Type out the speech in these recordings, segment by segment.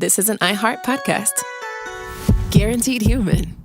this is an iHeart podcast. Guaranteed human.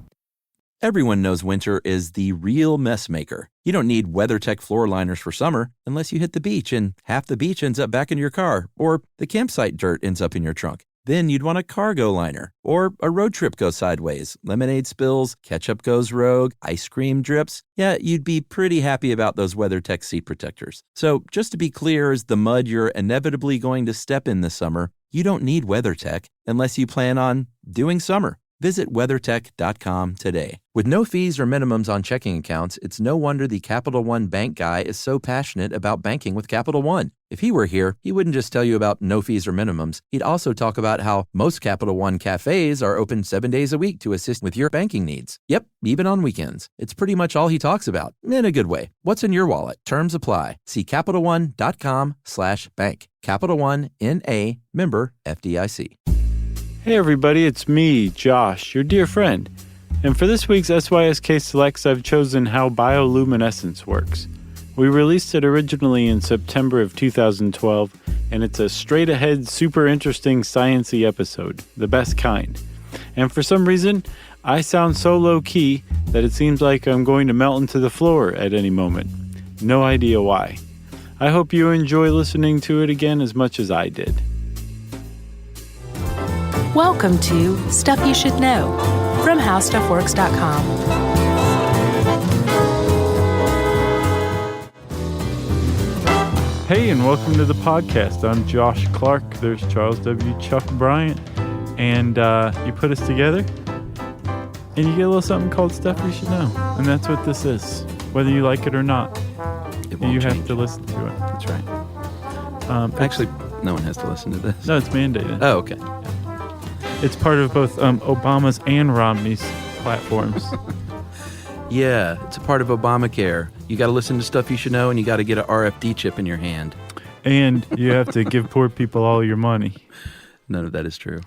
Everyone knows winter is the real mess maker. You don't need WeatherTech floor liners for summer unless you hit the beach and half the beach ends up back in your car, or the campsite dirt ends up in your trunk. Then you'd want a cargo liner, or a road trip goes sideways, lemonade spills, ketchup goes rogue, ice cream drips. Yeah, you'd be pretty happy about those WeatherTech seat protectors. So just to be clear, as the mud you're inevitably going to step in this summer, you don't need WeatherTech unless you plan on doing summer. Visit WeatherTech.com today. With no fees or minimums on checking accounts, it's no wonder the Capital One bank guy is so passionate about banking with Capital One. If he were here, he wouldn't just tell you about no fees or minimums. He'd also talk about how most Capital One cafes are open 7 days a week to assist with your banking needs. Yep, even on weekends. It's pretty much all he talks about, in a good way. What's in your wallet? Terms apply. See CapitalOne.com/bank. Capital One, N.A., member FDIC. Hey everybody, it's me, Josh, your dear friend. And for this week's SYSK Selects, I've chosen how bioluminescence works. We released it originally in September of 2012, and it's a straight-ahead, super interesting, science-y episode, the best kind. And for some reason, I sound so low-key that it seems like I'm going to melt into the floor at any moment. No idea why. I hope you enjoy listening to it again as much as I did. Welcome to Stuff You Should Know from HowStuffWorks.com. Hey, and welcome to the podcast. I'm Josh Clark. There's Charles W. Chuck Bryant. And you put us together, and you get a little something called Stuff You Should Know. And that's what this is. Whether you like it or not, you have to listen to it. That's right. Actually, no one has to listen to this. No, it's mandated. Oh, okay. It's part of both Obama's and Romney's platforms. Yeah, it's a part of Obamacare. You got to listen to Stuff You Should Know, and you got to get an RFD chip in your hand. And you have to give poor people all your money. None of that is true,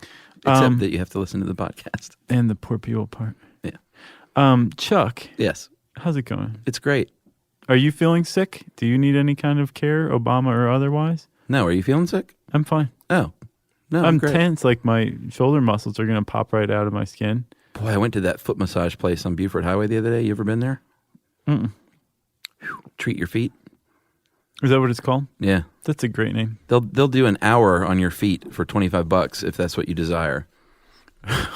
except that you have to listen to the podcast. And the poor people part. Yeah. Chuck. Yes. How's it going? It's great. Are you feeling sick? Do you need any kind of care, Obama or otherwise? No, are you feeling sick? I'm fine. Oh. No, I'm great. tense, like my shoulder muscles are going to pop right out of my skin. Boy, I went to that foot massage place on Buford Highway the other day. You ever been there? Mm-mm. Treat your feet. Is that what it's called? Yeah. That's a great name. They'll do an hour on your feet for $25 if that's what you desire.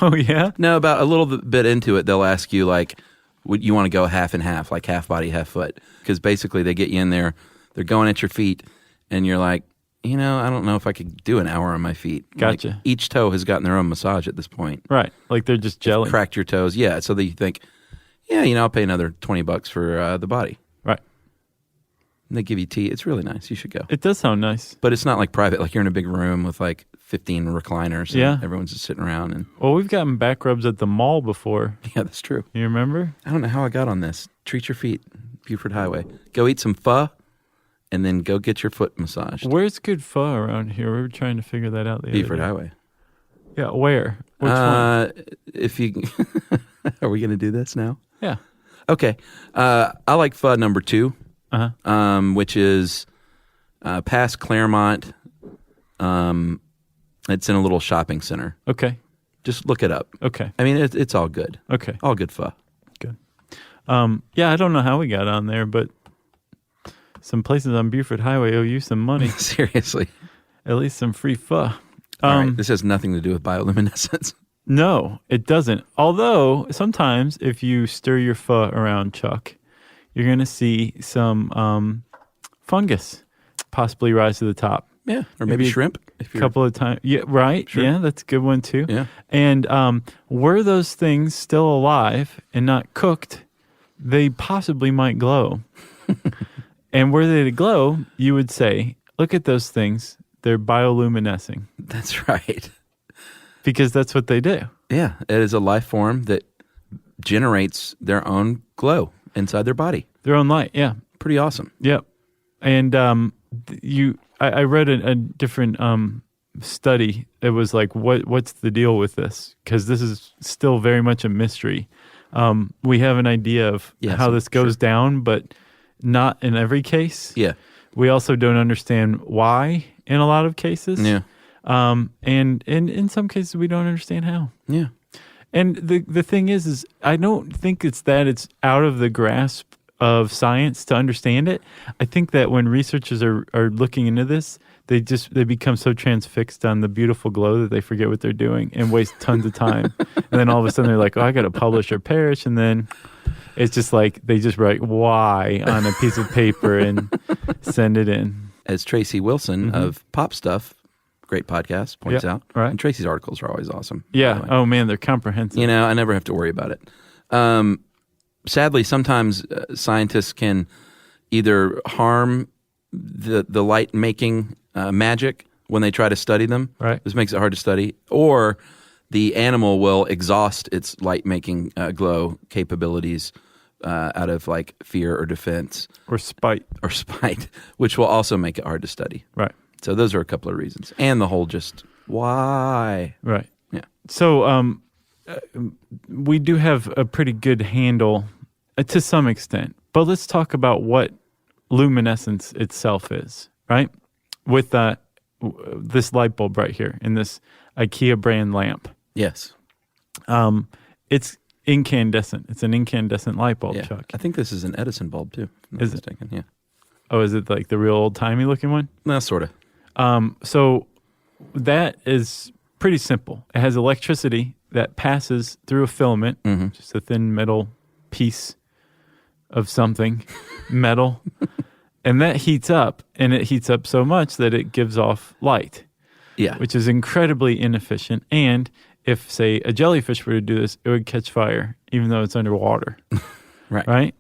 Oh, yeah? No, about a little bit into it, they'll ask you, like, would you want to go half and half, like half body, half foot? Because basically they get you in there, they're going at your feet, and you're like, you know, I don't know if I could do an hour on my feet. Gotcha. Like, each toe has gotten their own massage at this point. Right. Like they're just jelly. Cracked your toes. Yeah. So that you think, yeah, you know, I'll pay another $20 for the body. Right. And they give you tea. It's really nice. You should go. It does sound nice. But it's not like private. Like you're in a big room with like 15 recliners. And yeah. Everyone's just sitting around. And well, we've gotten back rubs at the mall before. Yeah, that's true. You remember? I don't know how I got on this. Treat your feet. Buford Highway. Go eat some pho. And then go get your foot massaged. Where's good pho around here? We were trying to figure that out the other Buford day. Highway. Yeah, where? Which one? If you, are we going to do this now? Yeah. Okay. I like pho number 2, which is past Claremont. It's in a little shopping center. Okay. Just look it up. Okay. I mean, it's all good. Okay. All good pho. Good. Yeah, I don't know how we got on there, but some places on Buford Highway owe you some money. Seriously. At least some free pho. All right. This has nothing to do with bioluminescence. No, it doesn't. Although, sometimes if you stir your pho around, Chuck, you're going to see some fungus possibly rise to the top. Yeah, or maybe shrimp. A couple of times. Yeah, right. Shrimp. Yeah, that's a good one too. Yeah. And were those things still alive and not cooked, they possibly might glow. And were they to glow, you would say, look at those things. They're bioluminescing. That's right. Because that's what they do. Yeah, it is a life form that generates their own glow inside their body. Their own light, yeah. Pretty awesome. Yep. And I read a different study. It was like, what's the deal with this? Because this is still very much a mystery. We have an idea of how this goes down, but not in every case. Yeah. We also don't understand why in a lot of cases. Yeah. And in some cases, we don't understand how. Yeah. And the thing is I don't think it's out of the grasp of science to understand it. I think that when researchers are looking into this, they become so transfixed on the beautiful glow that they forget what they're doing and waste tons of time. And then all of a sudden they're like, oh, I got to publish or perish. And then it's just like they just write why on a piece of paper and send it in. As Tracy Wilson of Pop Stuff, great podcast, points out. Right. And Tracy's articles are always awesome. Yeah. Oh, man, they're comprehensive. I never have to worry about it. Sadly, sometimes scientists can either harm the light-making magic when they try to study them. Right. This makes it hard to study. Or the animal will exhaust its light-making glow capabilities out of like fear or defense. Or spite. Which will also make it hard to study. Right. So those are a couple of reasons. And the whole just, why? Right. Yeah. So we do have a pretty good handle to some extent. But let's talk about what luminescence itself is, right? With this light bulb right here in this IKEA brand lamp. Yes. It's incandescent. It's an incandescent light bulb, Chuck. I think this is an Edison bulb too. If I'm not mistaken. Yeah. Oh, is it like the real old-timey looking one? No, sort of. So that is pretty simple. It has electricity that passes through a filament, just a thin metal piece of something, metal, and that heats up, and it heats up so much that it gives off light, which is incredibly inefficient. And if, say, a jellyfish were to do this, it would catch fire, even though it's underwater. Right?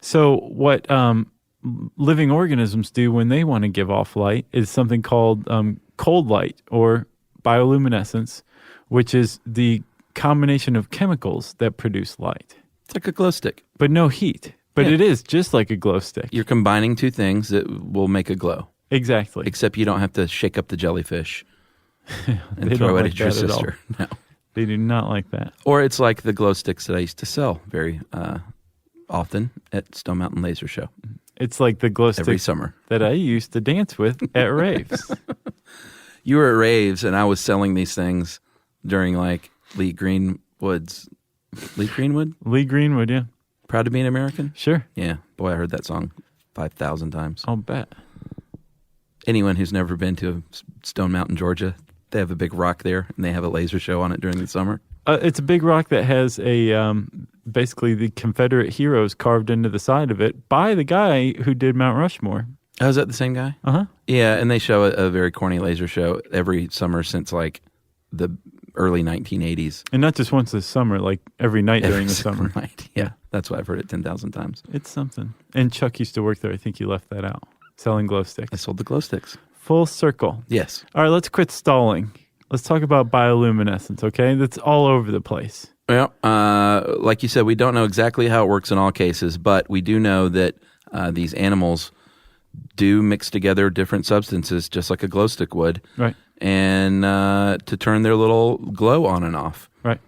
So what living organisms do when they want to give off light is something called cold light or bioluminescence, which is the combination of chemicals that produce light. It's like a glow stick. But no heat. But it is just like a glow stick. You're combining two things that will make a glow. Exactly. Except you don't have to shake up the jellyfish and throw it at your sister. No. They do not like that. Or it's like the glow sticks that I used to sell very often at Stone Mountain Laser Show. It's like the glow sticks every summer that I used to dance with at raves. You were at raves, and I was selling these things during like Lee Greenwood, yeah. Proud to be an American? Sure. Yeah. Boy, I heard that song 5,000 times. I'll bet. Anyone who's never been to Stone Mountain, Georgia, they have a big rock there, and they have a laser show on it during the summer. It's a big rock that has basically the Confederate heroes carved into the side of it by the guy who did Mount Rushmore. Oh, is that the same guy? Uh-huh. Yeah, and they show a very corny laser show every summer since like the early 1980s. And not just once this summer, like every night during the summer. Night. Yeah, that's why I've heard it 10,000 times. It's something. And Chuck used to work there. I think you left that out. Selling glow sticks. I sold the glow sticks. Full circle. Yes. All right, let's quit stalling. Let's talk about bioluminescence, okay? That's all over the place. Well, like you said, we don't know exactly how it works in all cases, but we do know that these animals do mix together different substances just like a glow stick would. Right. And to turn their little glow on and off. Right.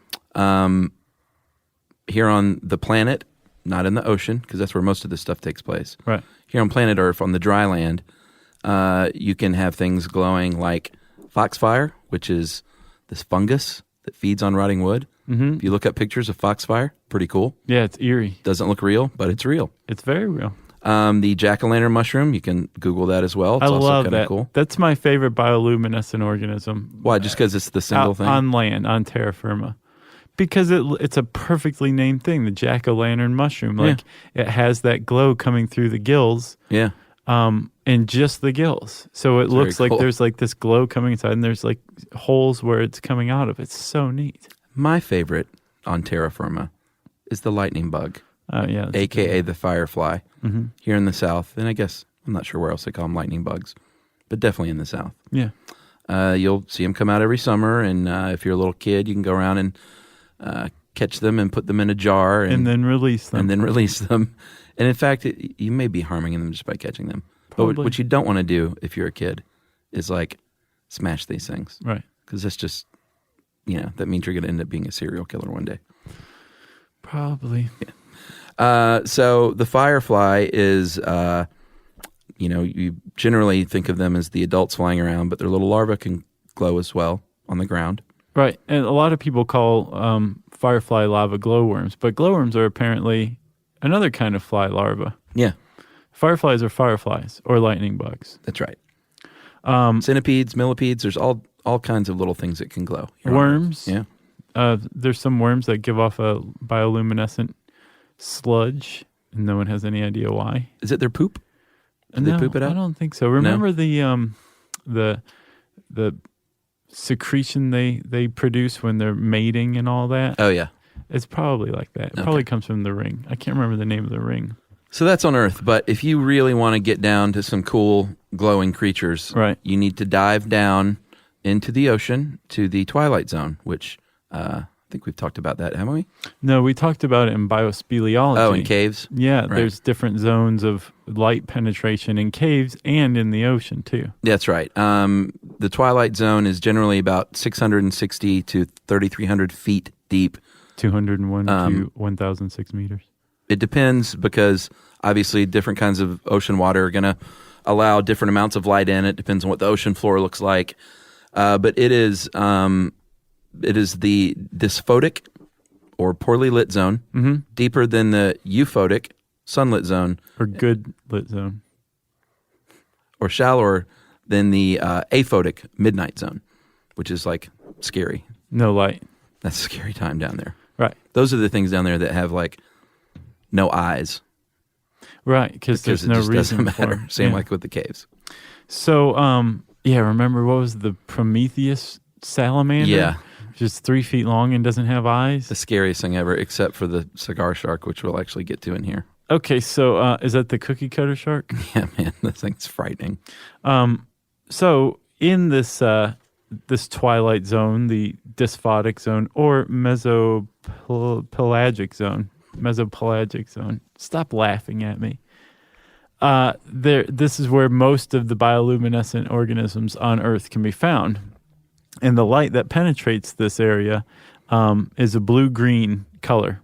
Here on the planet, not in the ocean, because that's where most of this stuff takes place. Right. Here on planet Earth, on the dry land, you can have things glowing like foxfire, which is this fungus that feeds on rotting wood. Mm-hmm. If you look up pictures of foxfire, pretty cool. Yeah, it's eerie. Doesn't look real, but it's real. It's very real. The jack-o'-lantern mushroom, you can Google that as well. It's I also love kinda that. Cool. That's my favorite bioluminescent organism. Why? Just because it's the single thing? On land, on terra firma. Because it's a perfectly named thing, the jack-o'-lantern mushroom. Like, it has that glow coming through the gills. Yeah. And just the gills. So it looks like there's like this glow coming inside, and there's like holes where it's coming out of. It's so neat. My favorite on terra firma is the lightning bug. Yeah. A.K.A. the firefly. Mm-hmm. Here in the South. And I guess, I'm not sure where else they call them lightning bugs, but definitely in the South. Yeah. You'll see them come out every summer, and if you're a little kid, you can go around and catch them and put them in a jar. And then release them. And in fact, you may be harming them just by catching them. Probably. But what you don't want to do if you're a kid is like smash these things. Right. Because that's just, that means you're going to end up being a serial killer one day. Probably. Yeah. So the firefly is, you generally think of them as the adults flying around, but their little larvae can glow as well on the ground. Right. And a lot of people call firefly larvae glowworms, but glowworms are apparently another kind of fly larva. Yeah, Fireflies are fireflies or lightning bugs. that's right. Centipedes, millipedes, there's all kinds of little things that can glow. Worms. Yeah. There's some worms that give off a bioluminescent sludge, and no one has any idea why. Is it their poop? Do they poop it out? I don't think so. Remember the secretion they produce when they're mating and all that? Oh, yeah. It's probably like that. It probably comes from the ring. I can't remember the name of the ring. So that's on Earth, but if you really want to get down to some cool glowing creatures, Right. you need to dive down into the ocean to the twilight zone, which I think we've talked about that, haven't we? No, we talked about it in biospeleology. Oh, in caves? Yeah, Right. there's different zones of light penetration in caves and in the ocean, too. That's right. The twilight zone is generally about 660 to 3,300 feet deep. 201 to 1,006 meters. It depends because obviously different kinds of ocean water are going to allow different amounts of light in. It depends on what the ocean floor looks like. But it is the dysphotic or poorly lit zone, deeper than the euphotic sunlit zone, Or good lit zone. or shallower than the aphotic midnight zone, which is like scary. No light. That's a scary time down there. Right. Those are the things down there that have like no eyes. Right, because there's it no just reason doesn't matter. for it. Same Yeah. like with the caves. So, remember what was the Prometheus salamander? Yeah. Just 3 feet long and doesn't have eyes? The scariest thing ever, except for the cigar shark, which we'll actually get to in here. Okay, so is that the cookie cutter shark? Yeah, man, this thing's frightening. So in this twilight zone, the dysphotic zone, or mesopelagic zone. Stop laughing at me. This is where most of the bioluminescent organisms on Earth can be found. And the light that penetrates this area is a blue-green color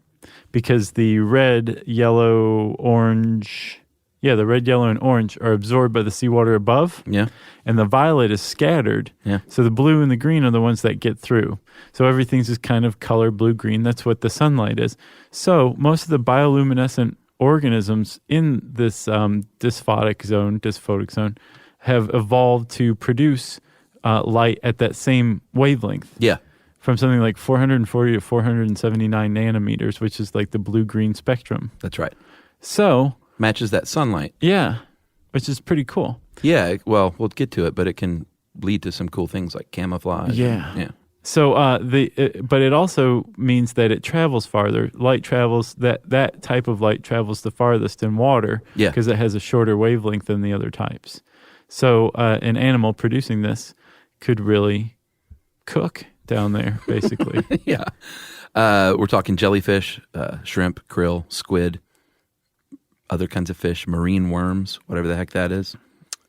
because the red, yellow, orange... Yeah, the red, yellow, and orange are absorbed by the seawater above. Yeah. And the violet is scattered. Yeah. So the blue and the green are the ones that get through. So everything's just kind of color blue-green. That's what the sunlight is. So most of the bioluminescent organisms in this dysphotic zone have evolved to produce light at that same wavelength. Yeah. From something like 440 to 479 nanometers, which is like the blue-green spectrum. That's right. So... Matches that sunlight. Yeah, which is pretty cool. Yeah, well, we'll get to it, but it can lead to some cool things like camouflage. Yeah. Yeah. So, but it also means that it travels farther. Light travels, that type of light travels the farthest in water Yeah. because it has a shorter wavelength than the other types. So an animal producing this could really cook down there, basically. Yeah. We're talking jellyfish, shrimp, krill, squid, other kinds of fish, marine worms, whatever the heck that is.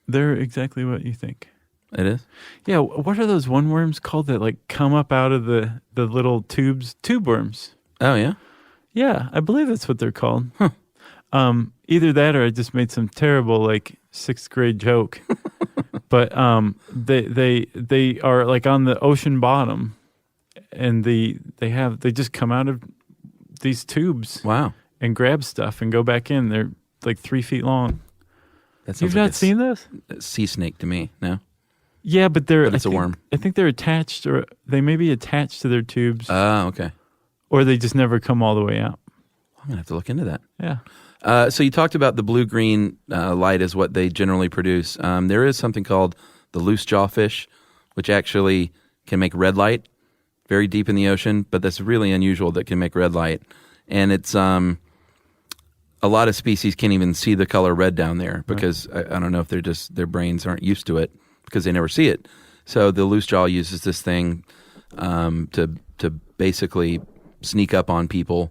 They're exactly what you think. It is? Yeah, what are those one worms called that like come up out of the little tubes? Tube worms. Oh, yeah? Yeah, I believe that's what they're called. Huh. Either that or I just made some terrible like 6th grade joke. But they are like on the ocean bottom, and they just come out of these tubes. Wow. And grab stuff and go back in. They're like 3 feet long. You've like not seen this? A sea snake to me, no? Yeah, but it's a worm. I think they're attached, or they may be attached to their tubes. Oh, okay. Or they just never come all the way out. I'm going to have to look into that. Yeah. So you talked about the blue-green light is what they generally produce. There is something called the loose jawfish, which actually can make red light very deep in the ocean, but that's really unusual that can make red light. And it's a lot of species can't even see the color red down there because I don't know if their brains aren't used to it because they never see it. So the loose jaw uses this thing to basically sneak up on people.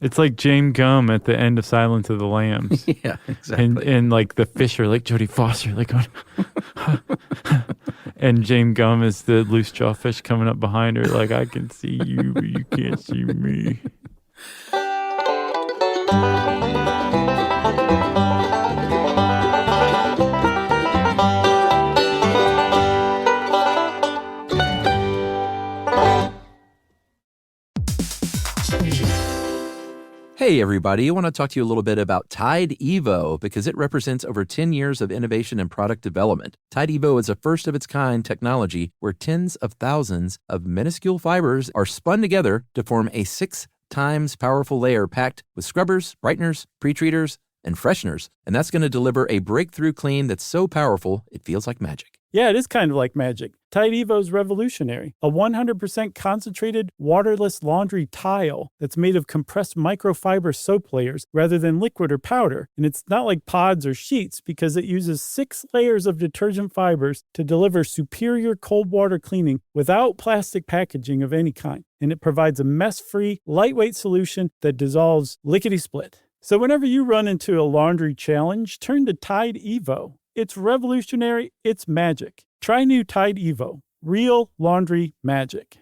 It's like James Gumb at the end of Silence of the Lambs. Yeah, exactly. And like the fish are like Jodie Foster, like going, and James Gumb is the loose jaw fish coming up behind her, like I can see you, but you can't see me. Hey, everybody. I want to talk to you a little bit about Tide Evo because it represents over 10 years of innovation and product development. Tide Evo is a first-of-its-kind technology where tens of thousands of minuscule fibers are spun together to form a 6 times powerful layer packed with scrubbers, brighteners, pre-treaters, and fresheners. And that's going to deliver a breakthrough clean that's so powerful it feels like magic. Yeah, it is kind of like magic. Tide Evo is revolutionary. A 100% concentrated, waterless laundry tile that's made of compressed microfiber soap layers rather than liquid or powder. And it's not like pods or sheets because it uses 6 layers of detergent fibers to deliver superior cold water cleaning without plastic packaging of any kind. And it provides a mess-free, lightweight solution that dissolves lickety-split. So whenever you run into a laundry challenge, turn to Tide Evo. It's revolutionary. It's magic. Try new Tide Evo. Real laundry magic.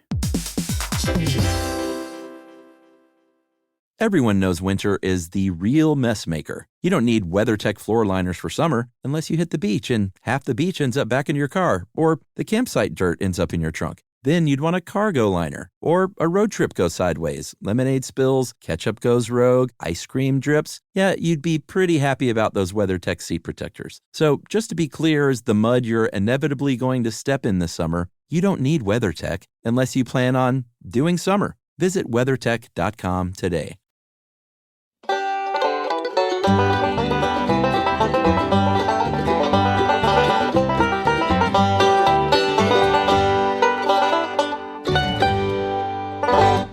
Everyone knows winter is the real mess maker. You don't need WeatherTech floor liners for summer unless you hit the beach and half the beach ends up back in your car or the campsite dirt ends up in your trunk. Then you'd want a cargo liner or a road trip goes sideways, lemonade spills, ketchup goes rogue, ice cream drips. Yeah, you'd be pretty happy about those WeatherTech seat protectors. So just to be clear, as the mud you're inevitably going to step in this summer, you don't need WeatherTech unless you plan on doing summer. Visit WeatherTech.com today.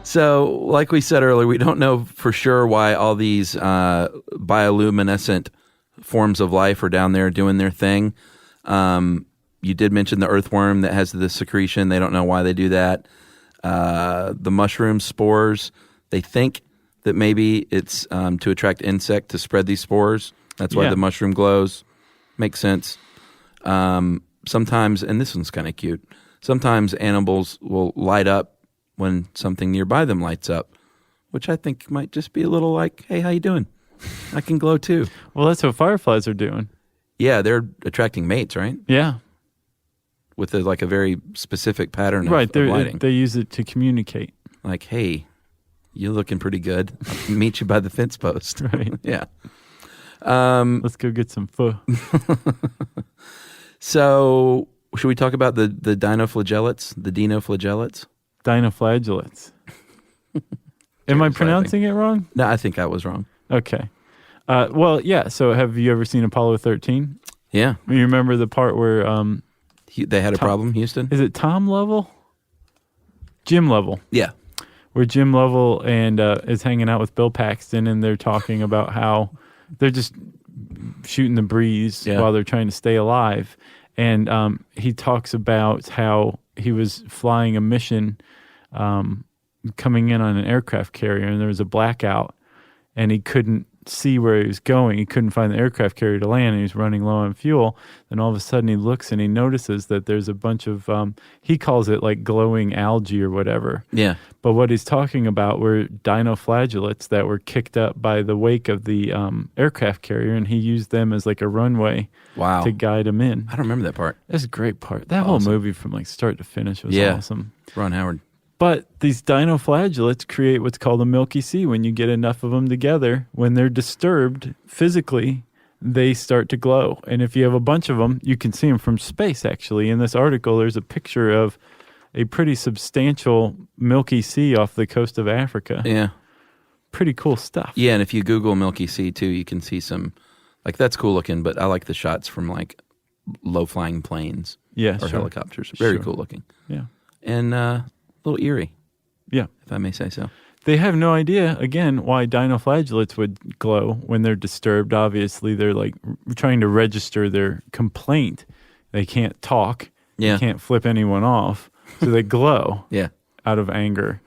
So, like we said earlier, we don't know for sure why all these bioluminescent forms of life are down there doing their thing. You did mention the earthworm that has the secretion. They don't know why they do that. The mushroom spores, they think that maybe it's to attract insect to spread these spores. That's why the mushroom glows. Makes sense. Sometimes, and this one's kind of cute, sometimes animals will light up when something nearby them lights up, which I think might just be a little like, hey, how you doing? I can glow too. Well, that's what fireflies are doing. Yeah, they're attracting mates, right? Yeah. With a very specific pattern of lighting. They use it to communicate. Like, hey, you're looking pretty good. I'll meet you by the fence post. Right. Yeah. Let's go get some pho. So, should we talk about the dinoflagellates, the dinoflagellates? Dinoflagellates. Am I pronouncing it wrong? No, I think I was wrong. Okay. Well, yeah. So have you ever seen Apollo 13? Yeah. You remember the part where... they had a problem, Houston? Is it Tom Lovell? Jim Lovell. Yeah. Where Jim Lovell and is hanging out with Bill Paxton and they're talking about how they're just shooting the breeze while they're trying to stay alive. And he talks about how he was flying a mission coming in on an aircraft carrier and there was a blackout and he couldn't see where he was going. He couldn't find the aircraft carrier to land and he was running low on fuel. Then all of a sudden he looks and he notices that there's a bunch of, he calls it like glowing algae or whatever. Yeah. But what he's talking about were dinoflagellates that were kicked up by the wake of the aircraft carrier and he used them as like a runway to guide him in. I don't remember that part. That's a great part. That whole movie from like start to finish was awesome. Ron Howard. But these dinoflagellates create what's called a Milky Sea. When you get enough of them together, when they're disturbed physically, they start to glow. And if you have a bunch of them, you can see them from space, actually. In this article, there's a picture of a pretty substantial Milky Sea off the coast of Africa. Yeah. Pretty cool stuff. Yeah, and if you Google Milky Sea, too, you can see some, like, that's cool looking, but I like the shots from, like, low-flying planes or helicopters. Very cool looking. Yeah. And a little eerie. Yeah. If I may say so. They have no idea, again, why dinoflagellates would glow when they're disturbed. Obviously, they're like trying to register their complaint. They can't talk. Yeah. They can't flip anyone off. So they glow out of anger,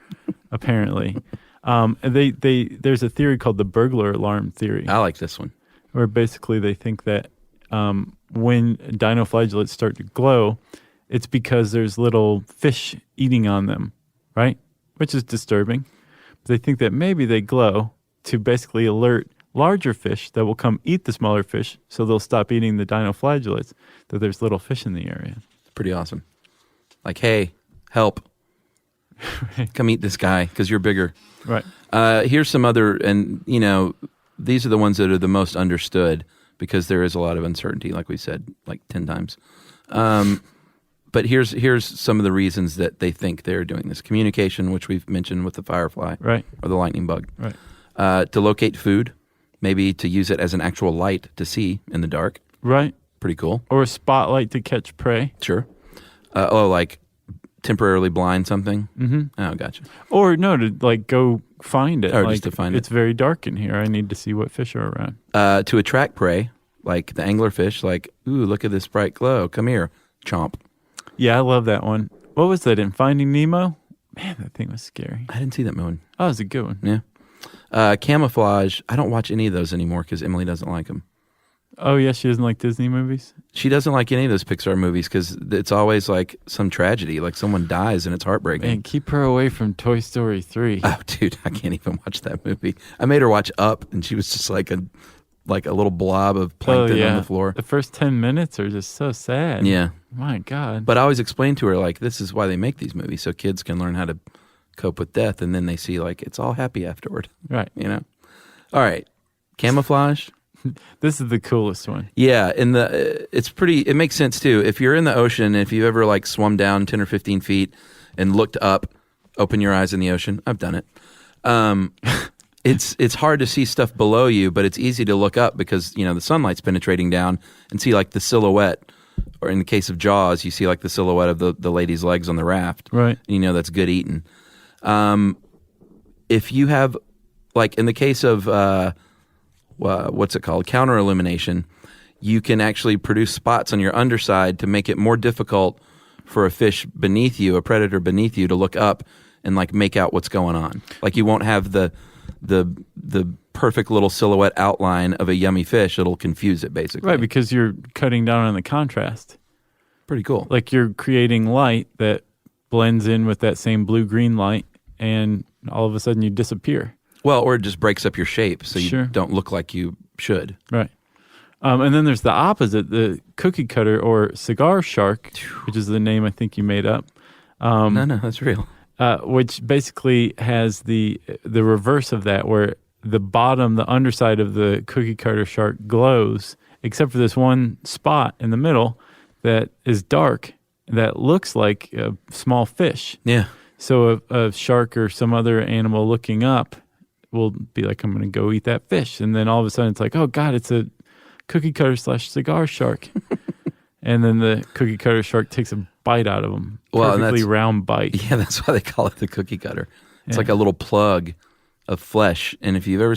apparently. There's a theory called the burglar alarm theory. I like this one. Where basically they think that when dinoflagellates start to glow, it's because there's little fish eating on them, right? Which is disturbing. They think that maybe they glow to basically alert larger fish that will come eat the smaller fish, so they'll stop eating the dinoflagellates, that there's little fish in the area. Pretty awesome. Like, hey, help. Come eat this guy because you're bigger. Right. Here's some other, and these are the ones that are the most understood because there is a lot of uncertainty, like we said, like 10 times. But here's some of the reasons that they think they're doing this. Communication, which we've mentioned with the firefly, right, or the lightning bug. Right. To locate food, maybe to use it as an actual light to see in the dark. Right. Pretty cool. Or a spotlight to catch prey. Sure. Like temporarily blind something. Mm-hmm. Oh, gotcha. Or no, to like go find it. Or like, just to find it. It's very dark in here. I need to see what fish are around. To attract prey, like the anglerfish, like, ooh, look at this bright glow. Come here. Chomp. Yeah, I love that one. What was that in Finding Nemo? Man, that thing was scary. I didn't see that one. Oh, it was a good one. Yeah. Camouflage. I don't watch any of those anymore because Emily doesn't like them. Oh, yeah, she doesn't like Disney movies? She doesn't like any of those Pixar movies because it's always like some tragedy, like someone dies and it's heartbreaking. Man, keep her away from Toy Story 3. Oh, dude, I can't even watch that movie. I made her watch Up, and she was just like a little blob of plankton on the floor. The first 10 minutes are just so sad. Yeah. My God. But I always explain to her, like, this is why they make these movies, so kids can learn how to cope with death, and then they see, like, it's all happy afterward. Right. All right. Camouflage. This is the coolest one. Yeah, it makes sense too. If you're in the ocean, if you ever like swum down 10 or 15 feet and looked up, open your eyes in the ocean. I've done it. It's hard to see stuff below you, but it's easy to look up because, the sunlight's penetrating down and see like the silhouette, or in the case of Jaws, you see like the silhouette of the lady's legs on the raft. Right. And that's good eating. If you have, like in the case of, what's it called? Counter illumination. You can actually produce spots on your underside to make it more difficult for a fish beneath you, a predator beneath you, to look up and like make out what's going on. Like you won't have the perfect little silhouette outline of a yummy fish. It'll confuse it basically. Right, because you're cutting down on the contrast. Pretty cool. Like you're creating light that blends in with that same blue-green light, and all of a sudden you disappear. Well, or it just breaks up your shape so you Sure. don't look like you should. Right. And then there's the opposite, the cookie cutter or cigar shark, which is the name I think you made up. No, that's real. Which basically has the reverse of that, where the underside of the cookie cutter shark glows, except for this one spot in the middle that is dark, that looks like a small fish. Yeah. So a shark or some other animal looking up will be like, I'm going to go eat that fish. And then all of a sudden it's like, oh God, it's a cookie cutter / cigar shark. And then the cookie cutter shark takes a bite out of them. Perfectly round bite. Yeah, that's why they call it the cookie cutter. It's like a little plug of flesh. And if you've ever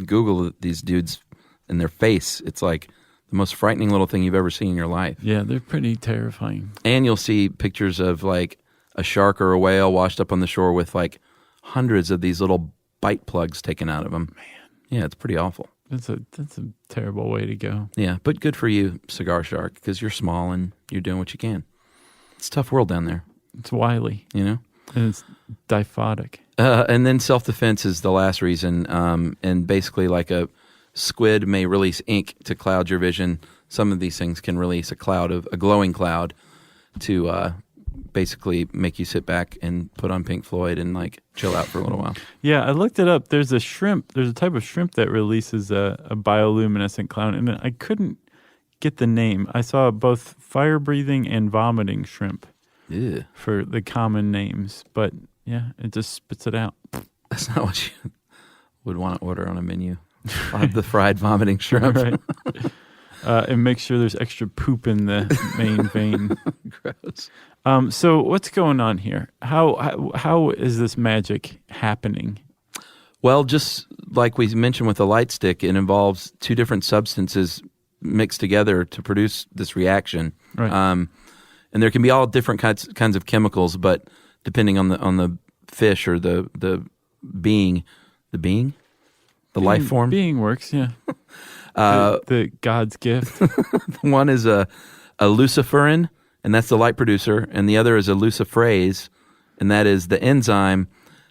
Google these dudes and their face, it's like the most frightening little thing you've ever seen in your life. Yeah, they're pretty terrifying. And you'll see pictures of like a shark or a whale washed up on the shore with like hundreds of these little bite plugs taken out of them. Man. Yeah, it's pretty awful. That's a terrible way to go. Yeah, but good for you, cigar shark, because you're small and you're doing what you can. It's a tough world down there. It's wily. And it's diphotic. And then self-defense is the last reason. And basically like a squid may release ink to cloud your vision. Some of these things can release a glowing cloud to basically make you sit back and put on Pink Floyd and like chill out for a little while. Yeah, I looked it up. There's a type of shrimp that releases a bioluminescent cloud, and I couldn't get the name. I saw both fire-breathing and vomiting shrimp for the common names, but yeah, it just spits it out. That's not what you would want to order on a menu. I'll have the fried vomiting shrimp. Right. And make sure there's extra poop in the main vein. Gross. So what's going on here? How is this magic happening? Well, just like we mentioned with the light stick, it involves two different substances mixed together to produce this reaction. Right. And there can be all different kinds of chemicals, but depending on the fish or the life form. Being works, yeah. The God's gift. One is a luciferin, and that's the light producer, and the other is a luciferase, and that is the enzyme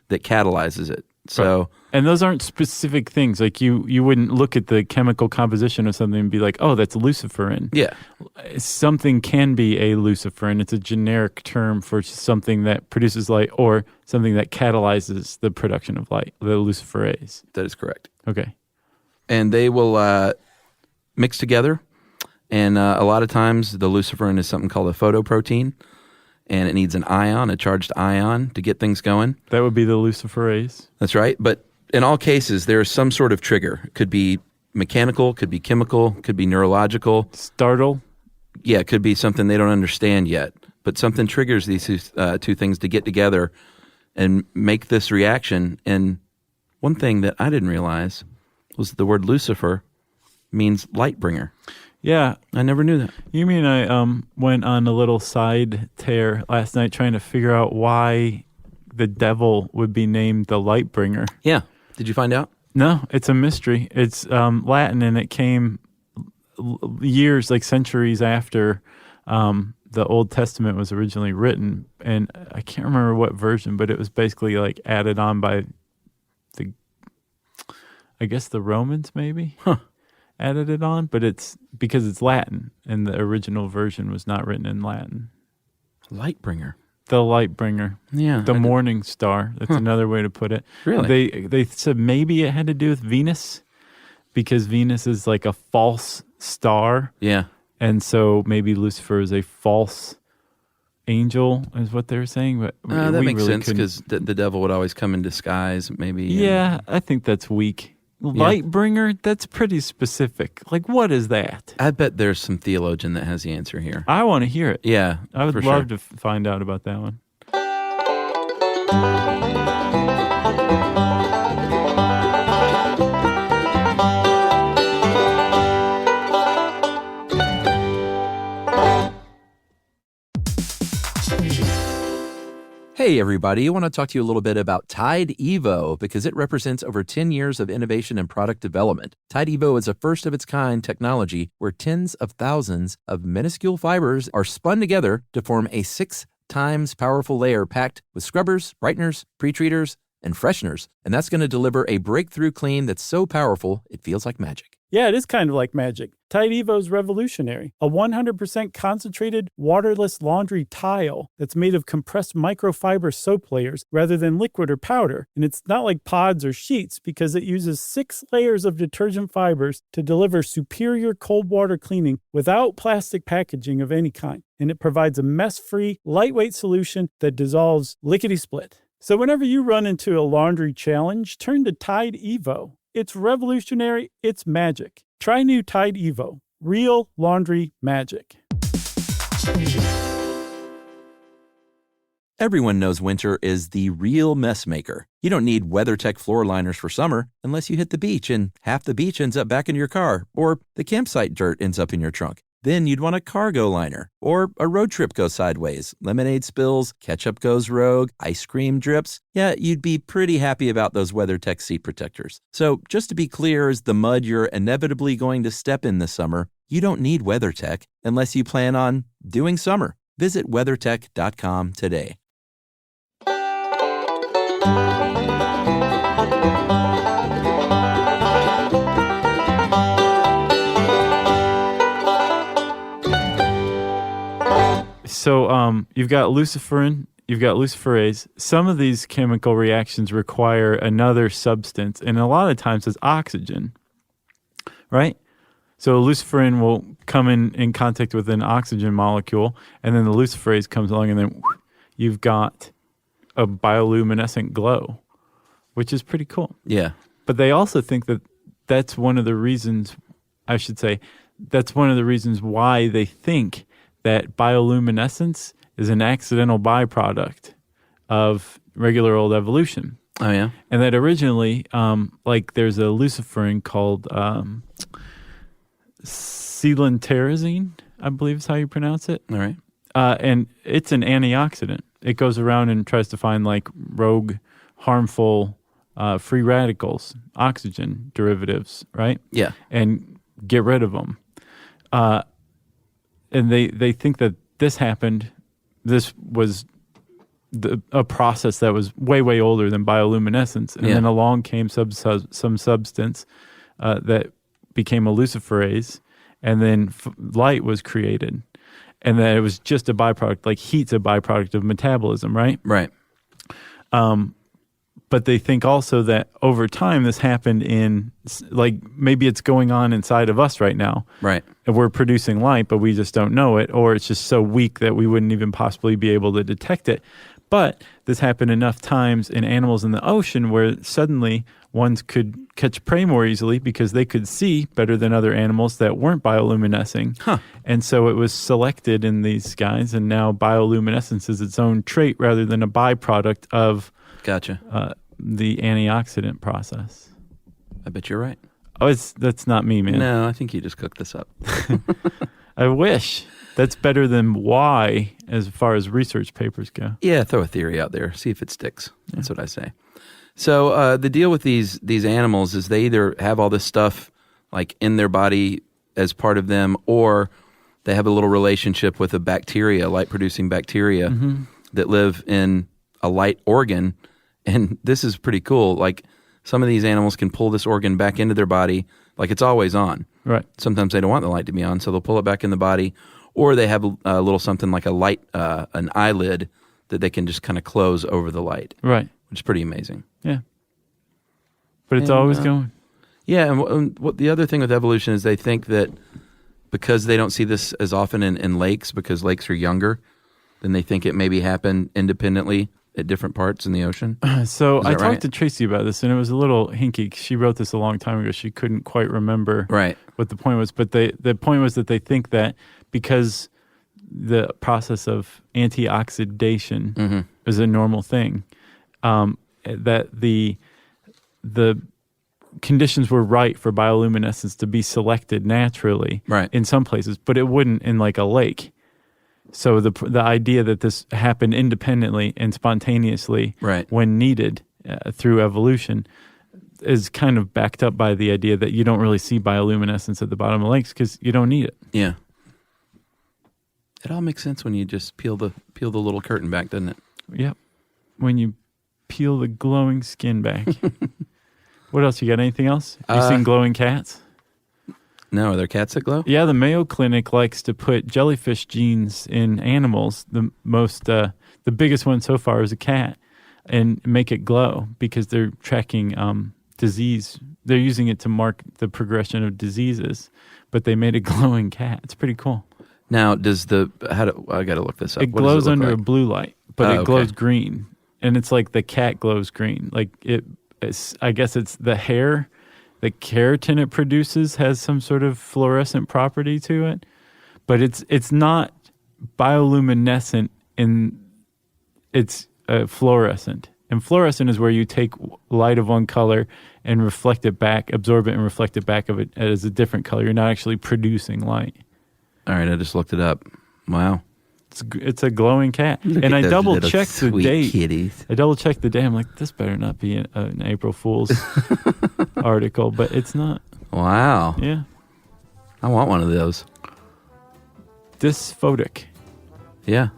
that catalyzes it. So, and those aren't specific things. Like you wouldn't look at the chemical composition of something and be like, oh, that's luciferin. yeah, Something can be a luciferin. It's a generic term for something that produces light or something that catalyzes the production of light, the luciferase. that is correct. Okay. And they will mix together. And a lot of times the luciferin is something called a photoprotein, and it needs an ion, a charged ion, to get things going. That would be the luciferase. That's right. But in all cases, there is some sort of trigger. It could be mechanical, could be chemical, could be neurological. Startle. Yeah, it could be something they don't understand yet. But something triggers these two things to get together and make this reaction. And one thing that I didn't realize was the word Lucifer means light bringer. Yeah. I never knew that. You mean I went on a little side tear last night trying to figure out why the devil would be named the light bringer? Yeah. Did you find out? No, it's a mystery. It's Latin, and it came years, like centuries after the Old Testament was originally written. And I can't remember what version, but it was basically like added on by I guess the Romans maybe. Huh. Added it on, but it's because it's Latin, and the original version was not written in Latin. Light bringer. The light bringer. Yeah. The morning star. That's another way to put it. Really? They said maybe it had to do with Venus, because Venus is like a false star. Yeah. And so maybe Lucifer is a false angel, is what they were saying. But That makes really sense, because the devil would always come in disguise, maybe. Yeah, I think that's weak. Light bringer, that's pretty specific. Like, what is that? I bet there's some theologian that has the answer here. I want to hear it. Yeah, I would for love sure. to find out about that one. Hey, everybody. I want to talk to you a little bit about Tide Evo, because it represents over 10 years of innovation and product development. Tide Evo is a first-of-its-kind technology where tens of thousands of minuscule fibers are spun together to form a 6 times powerful layer packed with scrubbers, brighteners, pre-treaters, and fresheners. And that's going to deliver a breakthrough clean that's so powerful, it feels like magic. Yeah, it is kind of like magic. Tide Evo is revolutionary. A 100% concentrated, waterless laundry tile that's made of compressed microfiber soap layers rather than liquid or powder. And it's not like pods or sheets, because it uses 6 layers of detergent fibers to deliver superior cold water cleaning without plastic packaging of any kind. And it provides a mess-free, lightweight solution that dissolves lickety-split. So whenever you run into a laundry challenge, turn to Tide Evo. It's revolutionary. It's magic. Try new Tide Evo. Real laundry magic. Everyone knows winter is the real mess maker. You don't need WeatherTech floor liners for summer unless you hit the beach and half the beach ends up back in your car, or the campsite dirt ends up in your trunk. Then you'd want a cargo liner, or a road trip goes sideways, lemonade spills, ketchup goes rogue, ice cream drips. Yeah, you'd be pretty happy about those WeatherTech seat protectors. So just to be clear, as the mud you're inevitably going to step in this summer, you don't need WeatherTech unless you plan on doing summer. Visit WeatherTech.com today. So you've got luciferin, you've got luciferase. Some of these chemical reactions require another substance, and a lot of times it's oxygen, right? So luciferin will come in contact with an oxygen molecule, and then the luciferase comes along, and then you've got a bioluminescent glow, which is pretty cool. Yeah. But they also think that that's one of the reasons, that's one of the reasons why they think that bioluminescence is an accidental byproduct of regular old evolution. Oh, yeah? And that originally, like there's a luciferin called silanterazine, I believe is how you pronounce it. All right. And it's an antioxidant. It goes around and tries to find like rogue, harmful free radicals, oxygen derivatives, right? Yeah. And get rid of them. And they think that this happened. This was a process that was way older than bioluminescence, and then along came some substance that became a luciferase, and then light was created, and then it was just a byproduct. Like heat's a byproduct of metabolism, right? Right. But they think also that over time this happened in, like, maybe it's going on inside of us right now. Right. And we're producing light, but we just don't know it, or it's just so weak that we wouldn't even possibly be able to detect it. But this happened enough times in animals in the ocean where suddenly ones could catch prey more easily because they could see better than other animals that weren't bioluminescing. Huh. And so it was selected in these guys, and now bioluminescence is its own trait rather than a byproduct of the antioxidant process. I bet you're right. Oh, that's not me, man. No, I think you just cooked this up. I wish. That's better than why as far as research papers go. Yeah, throw a theory out there. See if it sticks. That's what I say. So the deal with these animals is they either have all this stuff like in their body as part of them, or they have a little relationship with a bacteria, light-producing bacteria that live in a light organ. And this is pretty cool. Like some of these animals can pull this organ back into their body like it's always on. Right. Sometimes they don't want the light to be on, so they'll pull it back in the body. Or they have a little something like a light, an eyelid that they can just kind of close over the light. Right. Which is pretty amazing. Yeah. But it's always going. Yeah, and what the other thing with evolution is they think that because they don't see this as often in lakes, because lakes are younger, then they think it maybe happened independently at different parts in the ocean. So I talked right? to Tracy about this, and it was a little hinky. She wrote this a long time ago. She couldn't quite remember what the point was. But the point was that they think that because the process of antioxidation is a normal thing, that the conditions were right for bioluminescence to be selected naturally in some places, but it wouldn't in like a lake. So the idea that this happened independently and spontaneously when needed through evolution is kind of backed up by the idea that you don't really see bioluminescence at the bottom of lakes because you don't need it. Yeah. It all makes sense when you just peel the little curtain back, doesn't it? Yep. When you peel the glowing skin back. What else? You got anything else? You seen glowing cats? No, are there cats that glow? Yeah, the Mayo Clinic likes to put jellyfish genes in animals. The biggest one so far is a cat, and make it glow because they're tracking disease. They're using it to mark the progression of diseases, but they made a glowing cat. It's pretty cool. Now, I got to look this up. It glows under a blue light, but it glows green, and it's like the cat glows green. Like I guess it's the hair. The keratin it produces has some sort of fluorescent property to it, but it's not bioluminescent it's fluorescent. And fluorescent is where you take light of one color and reflect it back, absorb it and reflect it back of it as a different color. You're not actually producing light. All right, I just looked it up. Wow. It's a glowing cat. And I double-checked the date. Kitties. I double-checked the date. I'm like, this better not be an April Fool's article, but it's not. Wow. Yeah. I want one of those. Dysphotic. Yeah.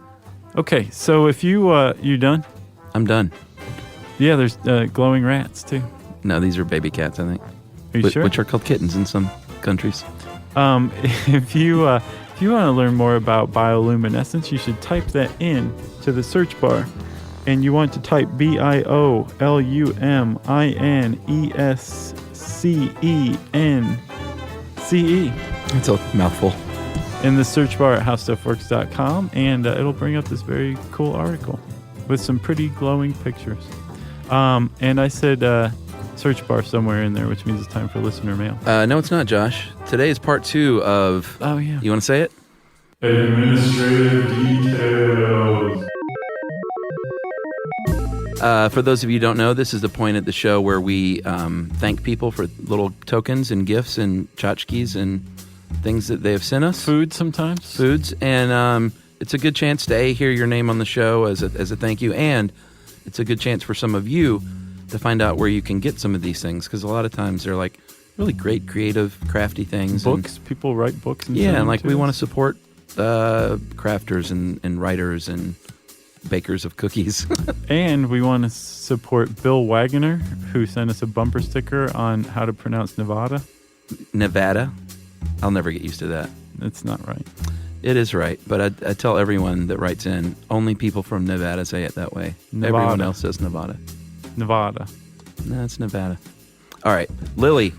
Okay, so if you done? I'm done. Yeah, there's glowing rats, too. No, these are baby cats, I think. Are you sure? Which are called kittens in some countries. If you want to learn more about bioluminescence, you should type that in to the search bar. And you want to type bioluminescence. It's a mouthful. In the search bar at howstuffworks.com, and it'll bring up this very cool article with some pretty glowing pictures. And I said search bar somewhere in there, which means it's time for listener mail. No, it's not, Josh. Today is part 2 of... Oh, yeah. You want to say it? Administrative details. For those of you who don't know, this is the point at the show where we thank people for little tokens and gifts and tchotchkes and things that they have sent us. Food sometimes. Foods. And it's a good chance to hear your name on the show as a thank you. And it's a good chance for some of you to find out where you can get some of these things. Because a lot of times they're like really great, creative, crafty things. Books. People write books. And yeah, and like we want to support crafters and writers and bakers of cookies. And we want to support Bill Wagoner, who sent us a bumper sticker on how to pronounce Nevada. Nevada. I'll never get used to that. It's not right. It is right, but I tell everyone that writes in, only people from Nevada say it that way. Nevada. Everyone else says Nevada. Nevada. No, it's Nevada. All right. Lily,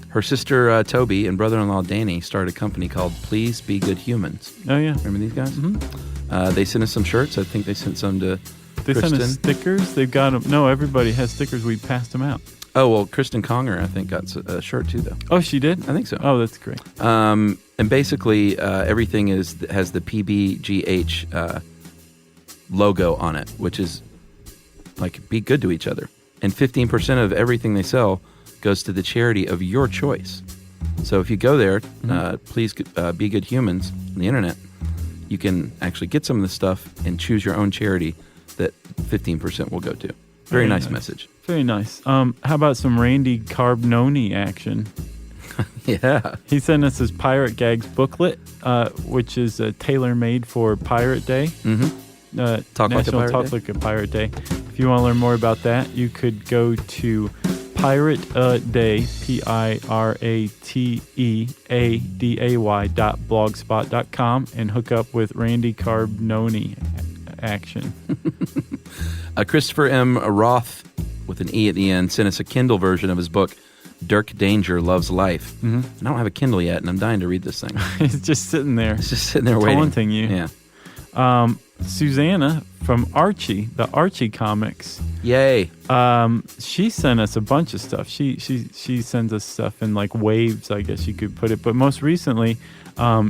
her sister Toby and brother-in-law Danny started a company called Please Be Good Humans. Oh, yeah. Remember these guys? Mm-hmm. They sent us some shirts. I think they sent some to They Kristen. sent us stickers. They've got them. No, everybody has stickers. We passed them out. Oh, well, Kristen Conger, I think, got a shirt too, though. Oh, she did? I think so. Oh, that's great. And basically, everything has the PBGH logo on it, which is like, be good to each other. And 15% of everything they sell goes to the charity of your choice. So if you go there, please be good humans on the internet, you can actually get some of this stuff and choose your own charity that 15% will go to. Very nice message. Very nice. How about some Randy Carbononi action? Yeah. He sent us his Pirate Gags booklet, which is tailor-made for Pirate Day. Mm-hmm. Talk National Talk Like a Pirate Day. If you want to learn more about that, you could go to Pirate Day, PirateAday.blogspot.com and hook up with Randy Carbononi action. Christopher M. Roth, with an E at the end, sent us a Kindle version of his book, Dirk Danger Loves Life. Mm-hmm. And I don't have a Kindle yet, and I'm dying to read this thing. It's just sitting there. It's just sitting there waiting. Taunting you. Yeah. Susanna from Archie, the Archie comics. Yay. She sent us a bunch of stuff. She sends us stuff in like waves, I guess you could put it. But most recently,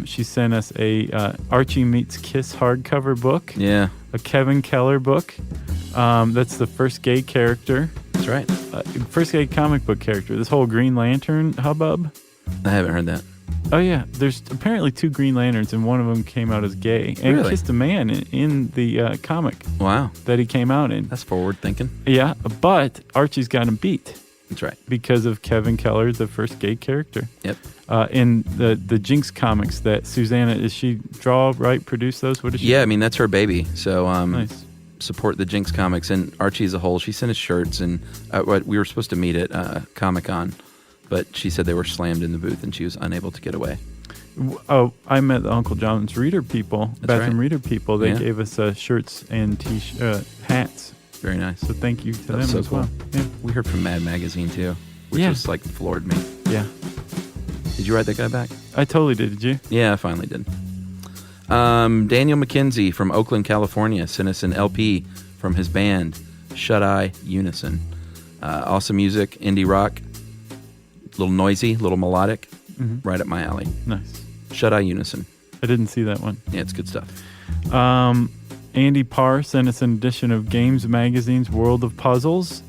she sent us a Archie Meets Kiss hardcover book. Yeah. A Kevin Keller book. That's the first gay character. That's right. First gay comic book character. This whole Green Lantern hubbub. I haven't heard that. Oh, yeah. There's apparently 2 Green Lanterns, and one of them came out as gay. And Really? kissed a man in the comic Wow. that he came out in. That's forward thinking. Yeah, but Archie's got him beat. That's right. Because of Kevin Keller, the first gay character. Yep. In the Jinx comics that Susanna, does she draw, write, produce those? What does she Yeah, do? I mean, that's her baby. So Nice. support the Jinx comics. And Archie as a whole, she sent us shirts. And we were supposed to meet at Comic-Con, but she said they were slammed in the booth and she was unable to get away. Oh, I met the Uncle John's reader people, bathroom right. reader people. They Yeah. gave us shirts and hats. Very nice. So thank you to them That's so as well. cool. Yeah. We heard from Mad Magazine too, which Yeah. just like floored me. Yeah. Did you write that guy back? I totally did. Did you? Yeah, I finally did. Daniel McKenzie from Oakland, California sent us an LP from his band, Shut Eye Unison. Awesome music, indie rock, little noisy, little melodic, right up my alley. Nice. Shut Eye Unison. I didn't see that one. Yeah, it's good stuff. Andy Parr sent us an edition of Games Magazine's World of Puzzles.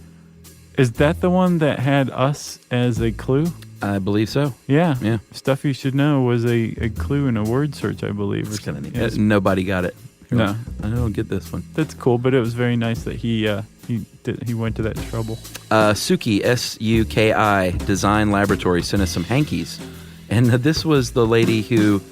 Is that the one that had us as a clue? I believe so. Yeah. Yeah. Stuff You Should Know was a clue in a word search, I believe. It's kind of neat. Yes. Nobody got it. No. I don't get this one. That's cool, but it was very nice that he went to that trouble. Suki, S-U-K-I, Design Laboratory, sent us some hankies. And this was the lady who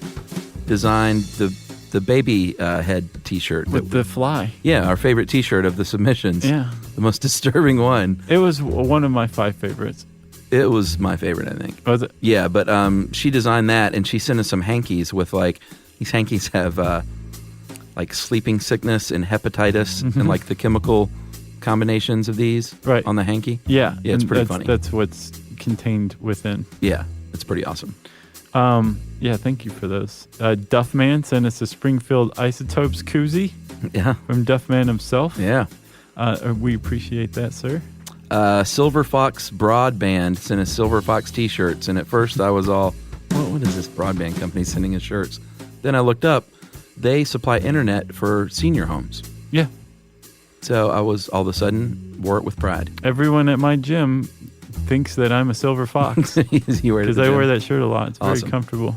designed the baby head T-shirt. With the fly. Yeah, our favorite T-shirt of the submissions. Yeah. The most disturbing one. It was one of my 5 favorites. It was my favorite, I think. Was it? Yeah, but she designed that, and she sent us some hankies with, like, these hankies have, like, sleeping sickness and hepatitis and, like, the chemical combinations of these on the hanky. Yeah. Yeah, it's and pretty funny. That's what's contained within. Yeah, it's pretty awesome. Yeah, thank you for those. Duffman sent us a Springfield Isotopes koozie Yeah. from Duffman himself. Yeah. We appreciate that, sir. Silver Fox Broadband sent us Silver Fox T-shirts, and at first I was all, what is this broadband company sending us shirts? Then I looked up. They supply internet for senior homes. Yeah. So I was, all of a sudden, wore it with pride. Everyone at my gym thinks that I'm a silver fox You wear it at because the I gym. wear that shirt a lot. It's very Awesome. comfortable.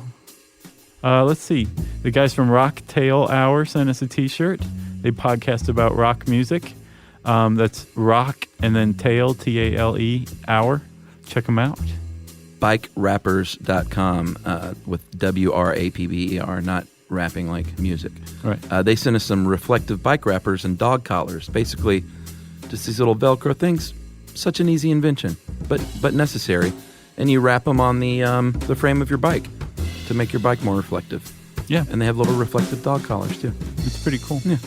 Let's see. The guys from Rock Tail Hour sent us a T-shirt. They podcast about rock music. That's rock and then tail, T-A-L-E, hour. Check them out. BikeRappers.com with W-R-A-P-B-E-R, not wrapping like music. Right. They sent us some reflective bike wrappers and dog collars. Basically, just these little Velcro things. Such an easy invention, but necessary. And you wrap them on the frame of your bike to make your bike more reflective. Yeah. And they have little reflective dog collars, too. It's pretty cool. Yeah.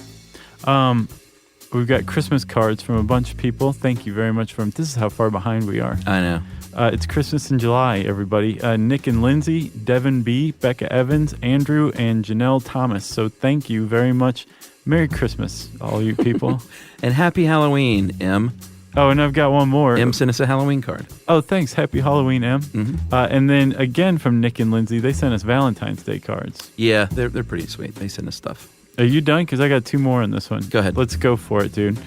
We've got Christmas cards from a bunch of people. Thank you very much for them. This is how far behind we are. I know. It's Christmas in July, everybody. Nick and Lindsay, Devin B., Becca Evans, Andrew, and Janelle Thomas. So thank you very much. Merry Christmas, all you people. And happy Halloween, M. Oh, and I've got one more. M sent us a Halloween card. Oh, thanks. Happy Halloween, M. Mm-hmm. And then again from Nick and Lindsay, they sent us Valentine's Day cards. Yeah, they're pretty sweet. They sent us stuff. Are you done? Because I got two more on this one. Go ahead. Let's go for it, dude.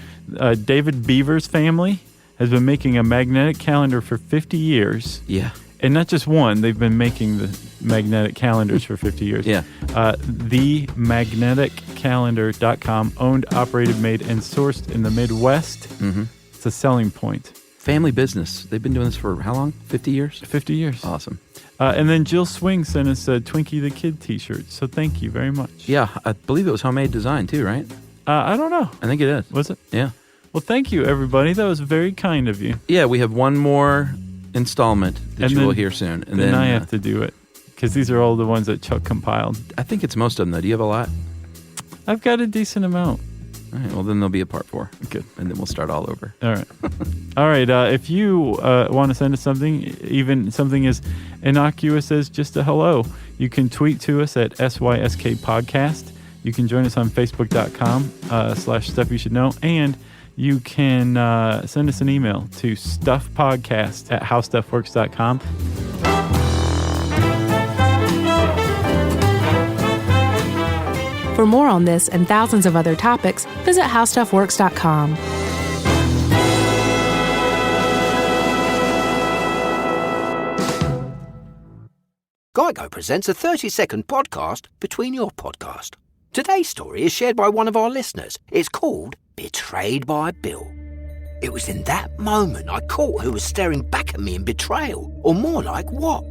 David Beaver's family has been making a magnetic calendar for 50 years. Yeah. And not just one. They've been making the magnetic calendars for 50 years. Yeah. TheMagneticCalendar.com. Owned, operated, made, and sourced in the Midwest. Mm-hmm. It's a selling point. Family business. They've been doing this for how long? 50 years? 50 years. Awesome. And then Jill Swing sent us a Twinkie the Kid t-shirt. So thank you very much. Yeah, I believe it was homemade design too, right? I don't know. I think it is. Was it? Yeah. Well, thank you, everybody. That was very kind of you. Yeah, we have one more installment that you will hear soon. And then I have to do it because these are all the ones that Chuck compiled. I think it's most of them, though. Do you have a lot? I've got a decent amount. All right, well, then there'll be a part 4. Good. And then we'll start all over. All right. All right. If you want to send us something, even something as innocuous as just a hello, you can tweet to us at SYSK Podcast. You can join us on Facebook.com/Stuff You Should Know. And you can send us an email to stuffpodcast@howstuffworks.com. For more on this and thousands of other topics, visit howstuffworks.com. Geico presents a 30-second podcast between your podcast. Today's story is shared by one of our listeners. It's called Betrayed by Bill. It was in that moment I caught who was staring back at me in betrayal, or more like what?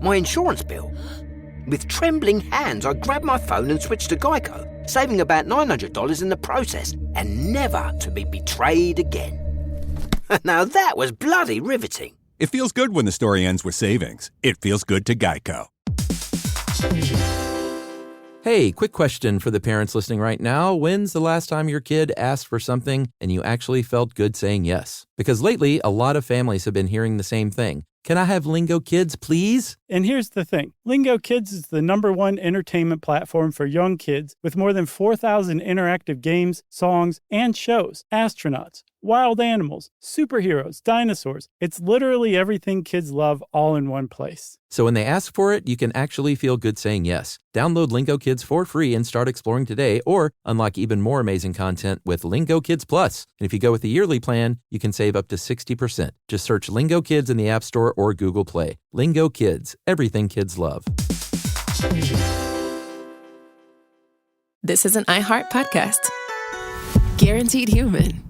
My insurance bill. With trembling hands, I grabbed my phone and switched to Geico, saving about $900 in the process, and never to be betrayed again. Now that was bloody riveting. It feels good when the story ends with savings. It feels good to Geico. Hey, quick question for the parents listening right now. When's the last time your kid asked for something and you actually felt good saying yes? Because lately, a lot of families have been hearing the same thing. Can I have Lingo Kids, please? And here's the thing. Lingo Kids is the #1 entertainment platform for young kids with more than 4,000 interactive games, songs, and shows. Astronauts, wild animals, superheroes, dinosaurs. It's literally everything kids love all in one place. So when they ask for it, you can actually feel good saying yes. Download Lingo Kids for free and start exploring today, or unlock even more amazing content with Lingo Kids Plus. And if you go with the yearly plan, you can save up to 60%. Just search Lingo Kids in the App Store or Google Play. Lingo Kids, everything kids love. This is an iHeart podcast. Guaranteed human.